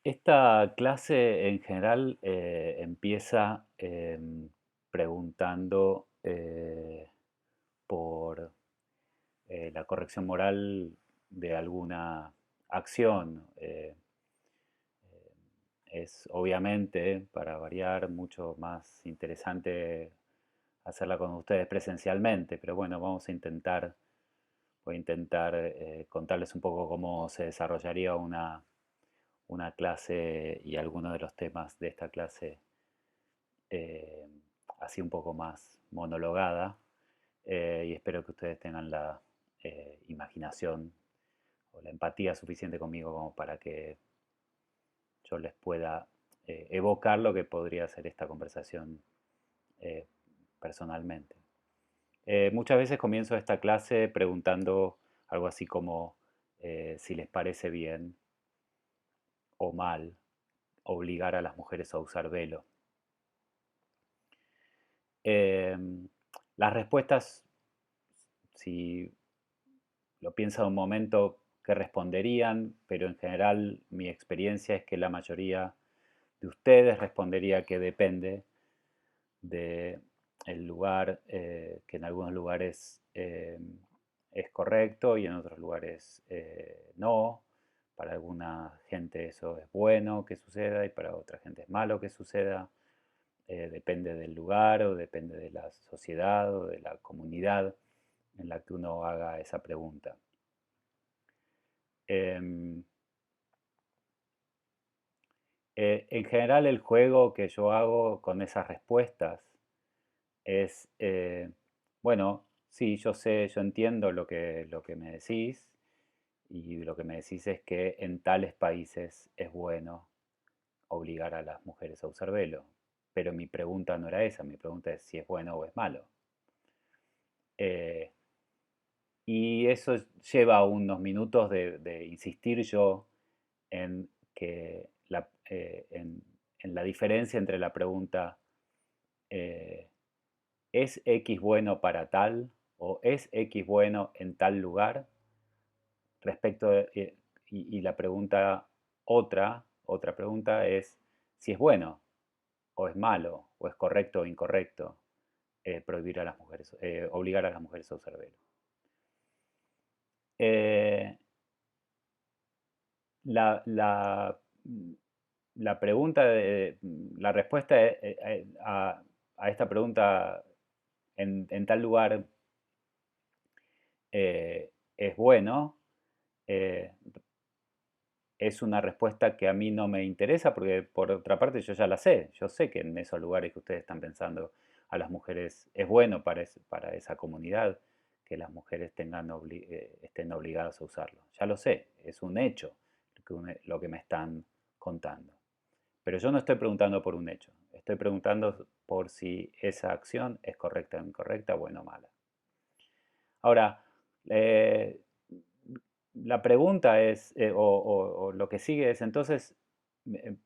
Esta clase en general empieza preguntando por la corrección moral de alguna acción. Es obviamente, para variar, mucho más interesante hacerla con ustedes presencialmente, pero bueno, voy a intentar contarles un poco cómo se desarrollaría una clase y algunos de los temas de esta clase eh, así un poco más monologada, y espero que ustedes tengan la imaginación o la empatía suficiente conmigo como para que yo les pueda evocar lo que podría ser esta conversación eh, personalmente. Muchas veces comienzo esta clase preguntando algo así como si les parece bien o mal obligar a las mujeres a usar velo. Em, las respuestas, si lo piensa un momento, que responderían, pero en general mi experiencia es que la mayoría de ustedes respondería que depende de el lugar, que en algunos lugares es correcto y en otros lugares no. Para alguna gente eso es bueno que suceda y para otra gente es malo que suceda. Depende del lugar o depende de la sociedad o de la comunidad en la que uno haga esa pregunta. Em, en general el juego que yo hago con esas respuestas es, bueno, sí, yo sé, yo entiendo lo que me decís y lo que me decís es que en tales países es bueno obligar a las mujeres a usar velo. Pero mi pregunta no era esa, mi pregunta es si es bueno o es malo. Eh, Y eso lleva unos minutos de insistir yo en que en la diferencia entre la pregunta eh, ¿es X bueno para tal? O ¿es X bueno en tal lugar? Respecto y la pregunta otra pregunta es si es bueno o es malo, o es correcto o incorrecto prohibir a las mujeres, obligar a las mujeres a usar velo. Eh, la, la, la pregunta, la respuesta a esta pregunta en tal lugar es bueno, eh, es una respuesta que a mí no me interesa porque por otra parte yo ya la sé, yo sé que en esos lugares que ustedes están pensando a las mujeres es bueno para esa comunidad que las mujeres estén obligadas a usarlo. Ya lo sé, es un hecho lo que me están contando. Pero yo no estoy preguntando por un hecho, estoy preguntando por si esa acción es correcta o incorrecta, buena o mala. Ahora, eh, la pregunta es, o lo que sigue es, entonces,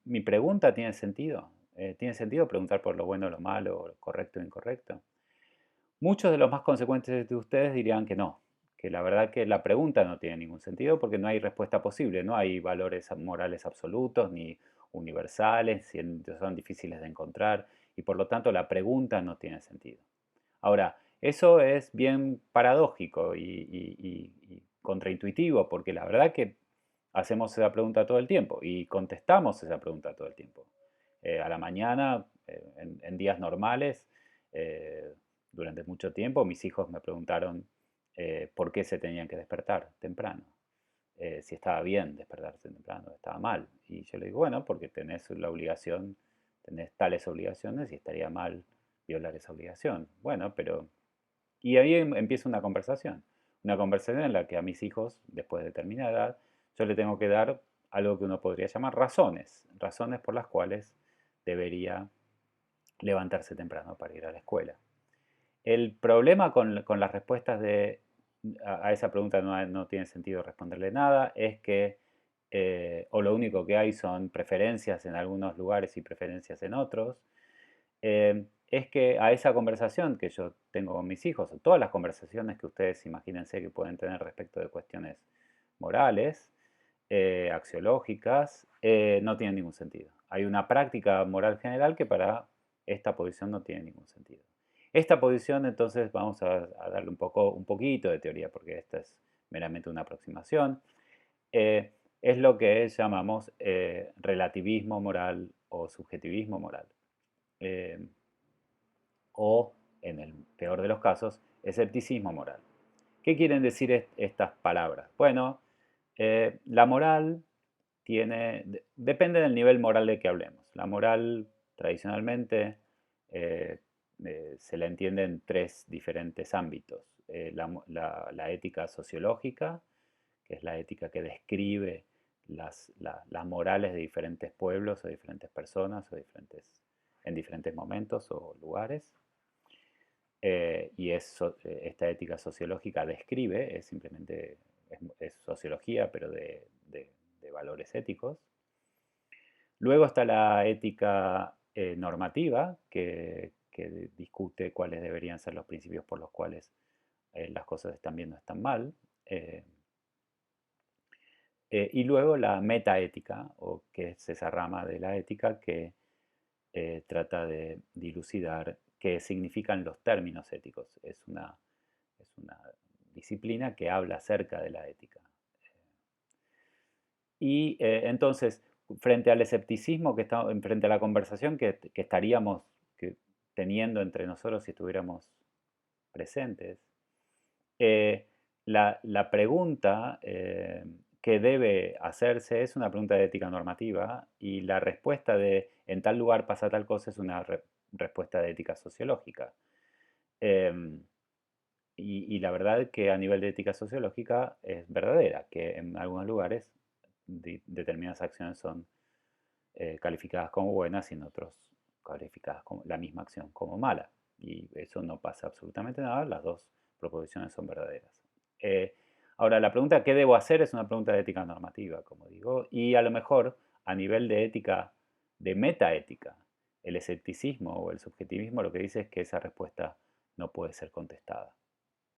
mi pregunta tiene sentido. ¿Tiene sentido preguntar por lo bueno, lo malo, lo correcto o incorrecto? Muchos de los más consecuentes de ustedes dirían que no, que la verdad que la pregunta no tiene ningún sentido porque no hay respuesta posible, no hay valores morales absolutos ni universales, son difíciles de encontrar y por lo tanto la pregunta no tiene sentido. Ahora, eso es bien paradójico y contraintuitivo porque la verdad que hacemos esa pregunta todo el tiempo y contestamos esa pregunta todo el tiempo. A la mañana, en días normales, eh, durante mucho tiempo, mis hijos me preguntaron por qué se tenían que despertar temprano, si estaba bien despertarse temprano, estaba mal. Y yo le digo, bueno, porque tenés la obligación, tenés tales obligaciones y estaría mal violar esa obligación. Bueno, pero... Y ahí empieza una conversación en la que a mis hijos, después de determinada edad, yo le tengo que dar algo que uno podría llamar razones, razones por las cuales debería levantarse temprano para ir a la escuela. El problema con las respuestas a esa pregunta no tiene sentido responderle nada, es que, o lo único que hay son preferencias en algunos lugares y preferencias en otros, es que a esa conversación que yo tengo con mis hijos, o todas las conversaciones que ustedes imagínense que pueden tener respecto de cuestiones morales, axiológicas, no tienen ningún sentido. Hay una práctica moral general que para esta posición no tiene ningún sentido. Esta posición, entonces, vamos a darle un poquito de teoría, porque esta es meramente una aproximación. Es lo que llamamos relativismo moral o subjetivismo moral. Eh, o, en el peor de los casos, escepticismo moral. ¿Qué quieren decir estas palabras? Bueno, la moral depende del nivel moral de que hablemos. La moral tradicionalmente eh, se la entiende en tres diferentes ámbitos. La ética sociológica, que es la ética que describe las morales de diferentes pueblos o diferentes personas en diferentes momentos o lugares. Esta ética sociológica describe, es simplemente es sociología, pero de valores éticos. Luego está la ética normativa, que discute cuáles deberían ser los principios por los cuales las cosas están bien o están mal. Y luego la metaética, o que es esa rama de la ética que trata de dilucidar qué significan los términos éticos. Es una disciplina que habla acerca de la ética. Y entonces, frente al escepticismo, frente a la conversación que estaríamos teniendo entre nosotros si estuviéramos presentes, eh, la pregunta que debe hacerse es una pregunta de ética normativa y la respuesta de en tal lugar pasa tal cosa es una respuesta de ética sociológica. Em, y la verdad que a nivel de ética sociológica es verdadera, que en algunos lugares determinadas acciones son calificadas como buenas y en otros calificadas como la misma acción como mala. Y eso no pasa absolutamente nada, las dos proposiciones son verdaderas. Eh, Ahora, la pregunta ¿qué debo hacer? Es una pregunta de ética normativa, como digo, y a lo mejor a nivel de ética, de metaética, el escepticismo o el subjetivismo lo que dice es que esa respuesta no puede ser contestada.